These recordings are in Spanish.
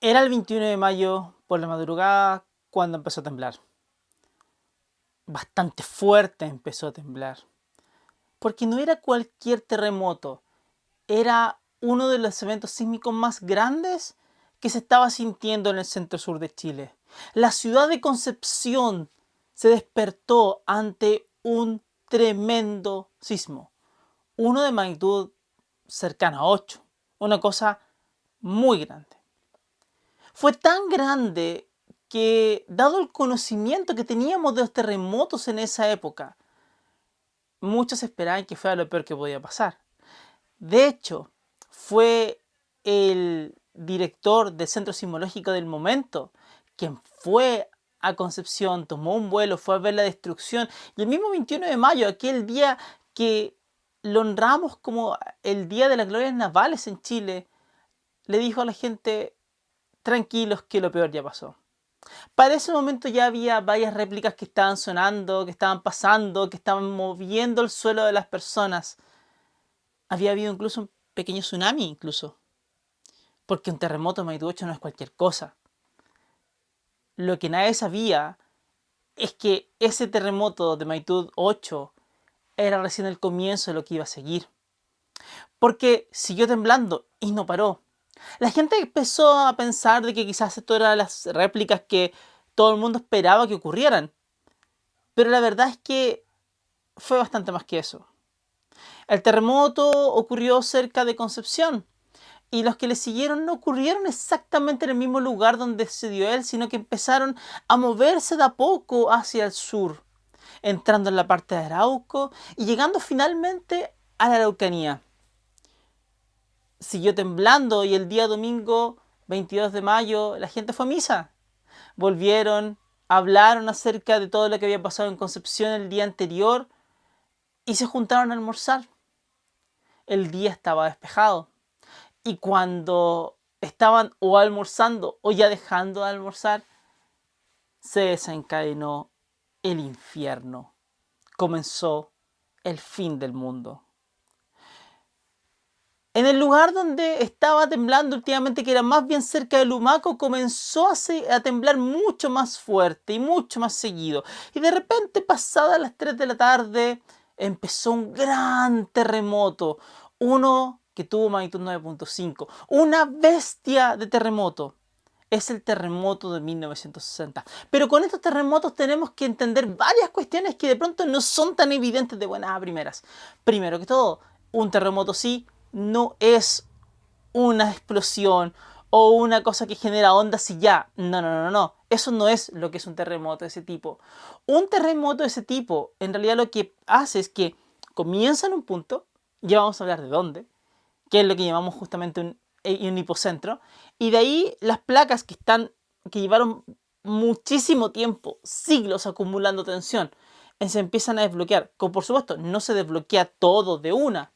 Era el 21 de mayo por la madrugada cuando empezó a temblar. Bastante fuerte empezó a temblar. Porque no era cualquier terremoto. Era uno de los eventos sísmicos más grandes que se estaba sintiendo en el centro sur de Chile. La ciudad de Concepción se despertó ante un tremendo sismo. Uno de magnitud cercana a 8. Una cosa muy grande. Fue tan grande que, dado el conocimiento que teníamos de los terremotos en esa época, muchos esperaban que fuera lo peor que podía pasar. De hecho, fue el director del Centro Sismológico del momento quien fue a Concepción, tomó un vuelo, fue a ver la destrucción. Y el mismo 21 de mayo, aquel día que lo honramos como el Día de las Glorias Navales en Chile, le dijo a la gente: tranquilos que lo peor ya pasó. Para ese momento ya había varias réplicas que estaban sonando, que estaban pasando, que estaban moviendo el suelo de las personas. Había habido incluso un pequeño tsunami incluso. Porque un terremoto de magnitud 8 no es cualquier cosa. Lo que nadie sabía es que ese terremoto de magnitud 8 era recién el comienzo de lo que iba a seguir. Porque siguió temblando y no paró. La gente empezó a pensar de que quizás esto eran las réplicas que todo el mundo esperaba que ocurrieran. Pero la verdad es que fue bastante más que eso. El terremoto ocurrió cerca de Concepción y los que le siguieron no ocurrieron exactamente en el mismo lugar donde se dio él, sino que empezaron a moverse de a poco hacia el sur, entrando en la parte de Arauco y llegando finalmente a la Araucanía. Siguió temblando y el día domingo 22 de mayo la gente fue a misa. Volvieron, hablaron acerca de todo lo que había pasado en Concepción el día anterior y se juntaron a almorzar. El día estaba despejado y cuando estaban o almorzando o ya dejando de almorzar, se desencadenó el infierno. Comenzó el fin del mundo. En el lugar donde estaba temblando últimamente, que era más bien cerca de Lumaco, comenzó a temblar mucho más fuerte y mucho más seguido. Y de repente, pasadas las 3 de la tarde, empezó un gran terremoto. Uno que tuvo magnitud 9.5. Una bestia de terremoto. Es el terremoto de 1960. Pero con estos terremotos tenemos que entender varias cuestiones que de pronto no son tan evidentes de buenas a primeras. Primero que todo, un terremoto sí no es una explosión o una cosa que genera ondas y ya. No, no, no, no. Eso no es lo que es un terremoto de ese tipo. Un terremoto de ese tipo, en realidad lo que hace es que comienza en un punto, ya vamos a hablar de dónde, que es lo que llamamos justamente un hipocentro, y de ahí las placas que llevaron muchísimo tiempo, siglos acumulando tensión, se empiezan a desbloquear. Como por supuesto, no se desbloquea todo de una,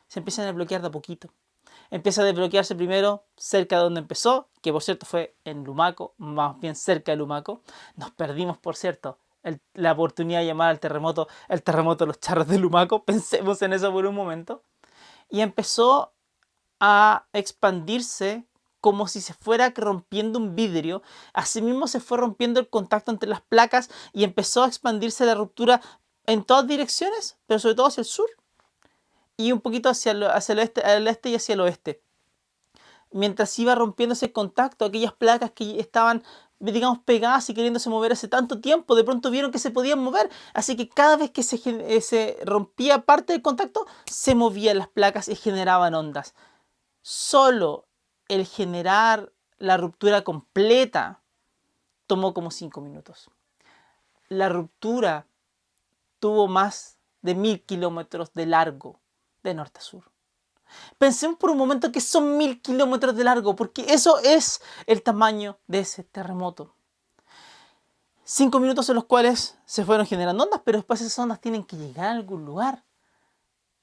se empiezan a desbloquear de a poquito. Empieza a desbloquearse primero cerca de donde empezó, que por cierto fue en Lumaco, más bien cerca de Lumaco. Nos perdimos, por cierto, la oportunidad de llamar al terremoto el terremoto de los charros de Lumaco. Pensemos en eso por un momento. Y empezó a expandirse como si se fuera rompiendo un vidrio. Asimismo se fue rompiendo el contacto entre las placas y empezó a expandirse la ruptura en todas direcciones, pero sobre todo hacia el sur y un poquito hacia el oeste, al este y hacia el oeste. Mientras iba rompiéndose el contacto, aquellas placas que estaban, digamos, pegadas y queriéndose mover hace tanto tiempo, de pronto vieron que se podían mover. Así que cada vez que se rompía parte del contacto, se movían las placas y generaban ondas. Solo el generar la ruptura completa tomó como 5 minutos. La ruptura tuvo más de 1000 kilómetros de largo de norte a sur. Pensemos por un momento que son 1000 kilómetros de largo, porque eso es el tamaño de ese terremoto. 5 minutos en los cuales se fueron generando ondas, pero después esas ondas tienen que llegar a algún lugar.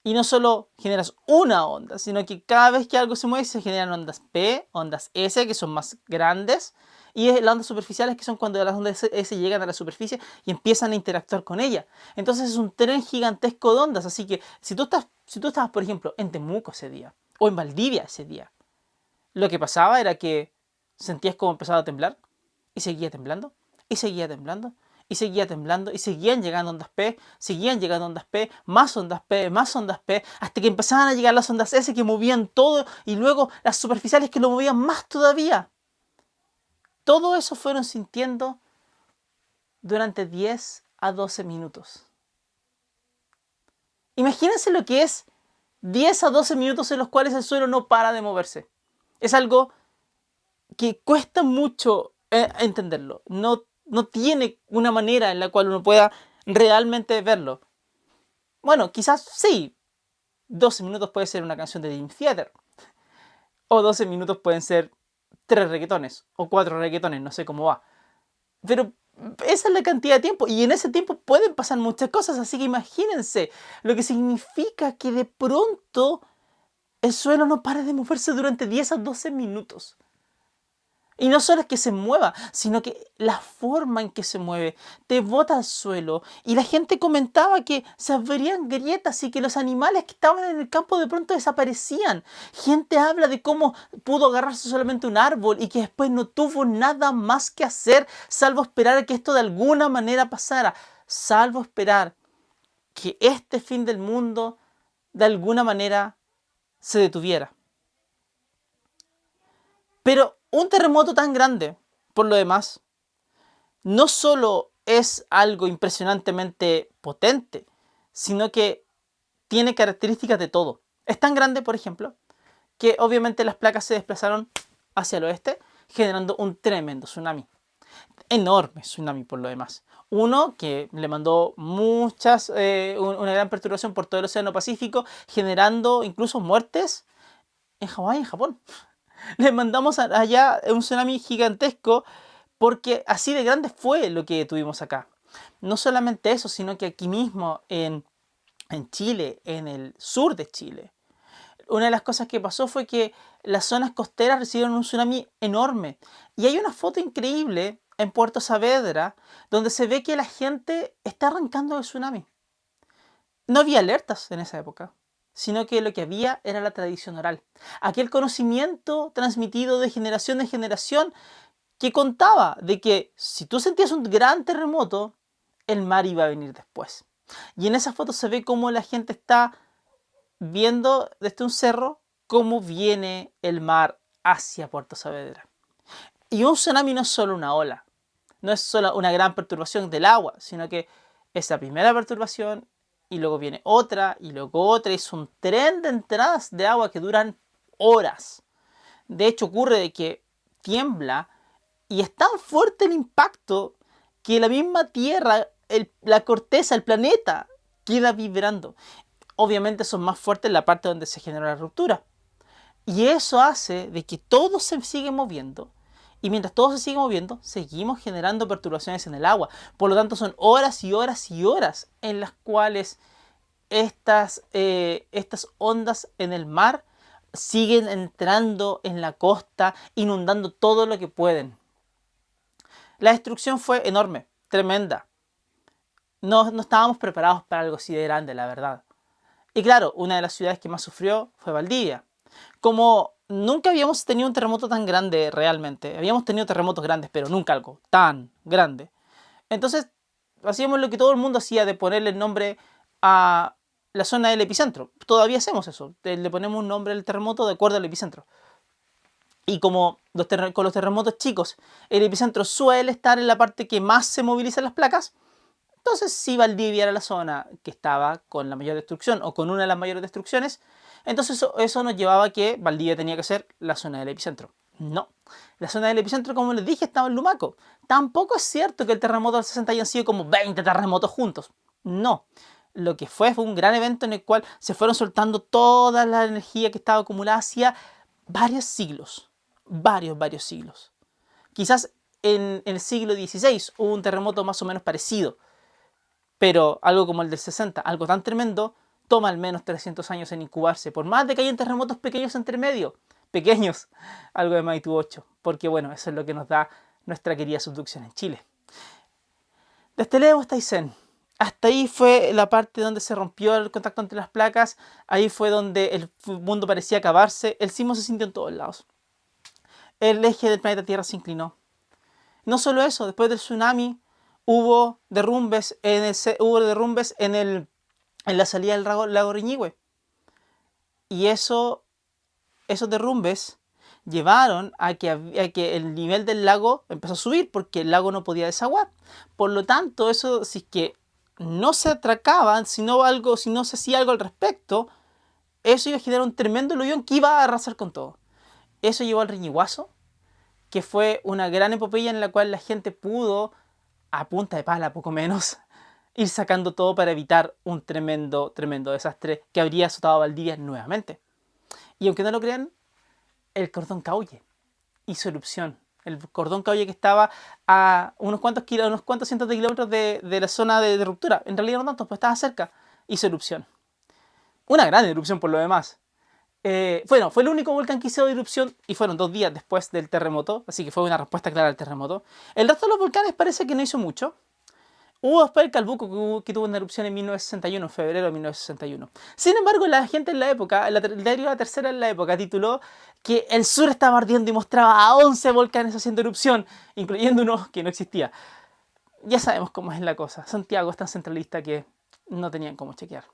Y no solo generas una onda, sino que cada vez que algo se mueve se generan ondas P, ondas S, que son más grandes, y las ondas superficiales, que son cuando las ondas S llegan a la superficie y empiezan a interactuar con ella. Entonces es un tren gigantesco de ondas. Así que si tú estabas, por ejemplo, en Temuco ese día, o en Valdivia ese día, lo que pasaba era que sentías como empezaba a temblar y seguía temblando y seguía temblando y seguía temblando y seguían llegando ondas P, seguían llegando ondas P, más ondas P, hasta que empezaban a llegar las ondas S que movían todo y luego las superficiales que lo movían más todavía. Todo eso fueron sintiendo durante 10 a 12 minutos. Imagínense lo que es 10 a 12 minutos en los cuales el suelo no para de moverse. Es algo que cuesta mucho entenderlo. No tiene una manera en la cual uno pueda realmente verlo. Bueno, quizás sí. 12 minutos puede ser una canción de Dream Theater. O 12 minutos pueden ser 3 reggaetones. O 4 reggaetones, no sé cómo va. Pero esa es la cantidad de tiempo. Y en ese tiempo pueden pasar muchas cosas. Así que imagínense lo que significa que de pronto el suelo no para de moverse durante 10 a 12 minutos. Y no solo es que se mueva, sino que la forma en que se mueve te bota al suelo. Y la gente comentaba que se abrían grietas y que los animales que estaban en el campo de pronto desaparecían. Gente habla de cómo pudo agarrarse solamente un árbol y que después no tuvo nada más que hacer salvo esperar a que esto de alguna manera pasara. Salvo esperar que este fin del mundo de alguna manera se detuviera. Pero un terremoto tan grande, por lo demás, no solo es algo impresionantemente potente, sino que tiene características de todo. Es tan grande, por ejemplo, que obviamente las placas se desplazaron hacia el oeste, generando un tremendo tsunami. Enorme tsunami, por lo demás. Uno que le mandó una gran perturbación por todo el Océano Pacífico, generando incluso muertes en Hawái y en Japón. Les mandamos allá un tsunami gigantesco porque así de grande fue lo que tuvimos acá. No solamente eso, sino que aquí mismo en Chile, en el sur de Chile, una de las cosas que pasó fue que las zonas costeras recibieron un tsunami enorme. Y hay una foto increíble en Puerto Saavedra donde se ve que la gente está arrancando del tsunami. No había alertas en esa época, sino que lo que había era la tradición oral. Aquel conocimiento transmitido de generación en generación que contaba de que si tú sentías un gran terremoto, el mar iba a venir después. Y en esa foto se ve cómo la gente está viendo desde un cerro cómo viene el mar hacia Puerto Saavedra. Y un tsunami no es solo una ola, no es solo una gran perturbación del agua, sino que es la primera perturbación y luego viene otra y luego otra. Es un tren de entradas de agua que duran horas. De hecho ocurre de que tiembla y es tan fuerte el impacto que la misma Tierra, la corteza, el planeta, queda vibrando. Obviamente son más fuertes en la parte donde se generó la ruptura. Y eso hace de que todo se sigue moviendo. Y mientras todo se sigue moviendo, seguimos generando perturbaciones en el agua. Por lo tanto, son horas y horas y horas en las cuales estas ondas en el mar siguen entrando en la costa, inundando todo lo que pueden. La destrucción fue enorme, tremenda. No estábamos preparados para algo así de grande, la verdad. Y claro, una de las ciudades que más sufrió fue Valdivia. Como nunca habíamos tenido un terremoto tan grande realmente, habíamos tenido terremotos grandes, pero nunca algo tan grande. Entonces, hacíamos lo que todo el mundo hacía de ponerle el nombre a la zona del epicentro. Todavía hacemos eso, le ponemos un nombre al terremoto de acuerdo al epicentro. Y como con los terremotos chicos, el epicentro suele estar en la parte que más se movilizan las placas, entonces si Valdivia era la zona que estaba con la mayor destrucción o con una de las mayores destrucciones, entonces eso nos llevaba a que Valdivia tenía que ser la zona del epicentro. No, la zona del epicentro, como les dije, estaba en Lumaco. Tampoco es cierto que el terremoto del 60 hayan sido como 20 terremotos juntos. No, lo que fue un gran evento en el cual se fueron soltando toda la energía que estaba acumulada hacía varios siglos. Varios siglos. Quizás en el siglo XVI hubo un terremoto más o menos parecido. Pero algo como el del 60, algo tan tremendo, toma al menos 300 años en incubarse. Por más de que hayan terremotos pequeños entre medio. Pequeños, algo de magnitud 8. Porque bueno, eso es lo que nos da nuestra querida subducción en Chile. Desde Levo hasta Aysén. Hasta ahí fue la parte donde se rompió el contacto entre las placas. Ahí fue donde el mundo parecía acabarse. El sismo se sintió en todos lados. el eje del planeta Tierra se inclinó. No solo eso, después del tsunami hubo derrumbes en la salida del lago Riñihue. Y esos derrumbes llevaron a que el nivel del lago empezó a subir porque el lago no podía desaguar. Por lo tanto, eso, si es que no se atracaban, si no se hacía algo al respecto, eso iba a generar un tremendo aluvión que iba a arrasar con todo. Eso llevó al Riñiguazo, que fue una gran epopeya en la cual la gente pudo, a punta de pala poco menos, ir sacando todo para evitar un tremendo desastre que habría azotado a Valdivia nuevamente. Y aunque no lo crean, el cordón Caulle hizo erupción. El cordón Caulle que estaba a unos cuantos cientos de kilómetros de la zona de ruptura. En realidad no tanto, pues estaba cerca. Hizo erupción. Una gran erupción por lo demás. Fue el único volcán que hizo erupción y fueron 2 días después del terremoto, así que fue una respuesta clara al terremoto. El resto de los volcanes parece que no hizo mucho. Hubo después el Calbuco que tuvo una erupción en 1961, en febrero de 1961. Sin embargo, la gente en la época, el diario La Tercera en la época, tituló que el sur estaba ardiendo y mostraba a 11 volcanes haciendo erupción, incluyendo uno que no existía. Ya sabemos cómo es la cosa. Santiago es tan centralista que no tenían cómo chequear.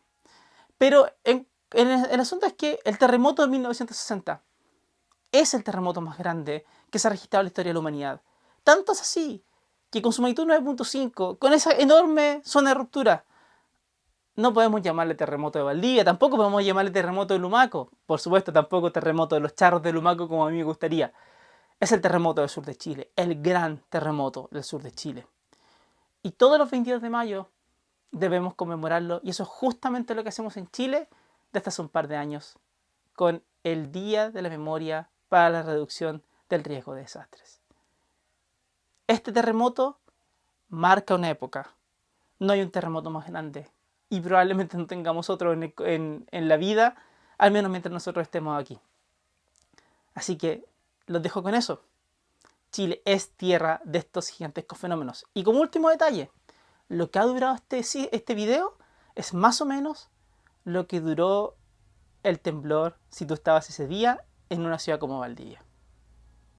Pero el asunto es que el terremoto de 1960 es el terremoto más grande que se ha registrado en la historia de la humanidad. Tanto es así que con su magnitud 9.5, con esa enorme zona de ruptura, no podemos llamarle terremoto de Valdivia, tampoco podemos llamarle terremoto de Lumaco. Por supuesto, tampoco terremoto de los charros de Lumaco como a mí me gustaría. Es el terremoto del sur de Chile, el gran terremoto del sur de Chile. Y todos los 22 de mayo debemos conmemorarlo, y eso es justamente lo que hacemos en Chile desde hace un par de años, con el Día de la Memoria para la Reducción del Riesgo de Desastres. Este terremoto marca una época. No hay un terremoto más grande y probablemente no tengamos otro en la vida, al menos mientras nosotros estemos aquí. Así que los dejo con eso. Chile es tierra de estos gigantescos fenómenos. Y como último detalle, lo que ha durado este video es más o menos lo que duró el temblor si tú estabas ese día en una ciudad como Valdivia.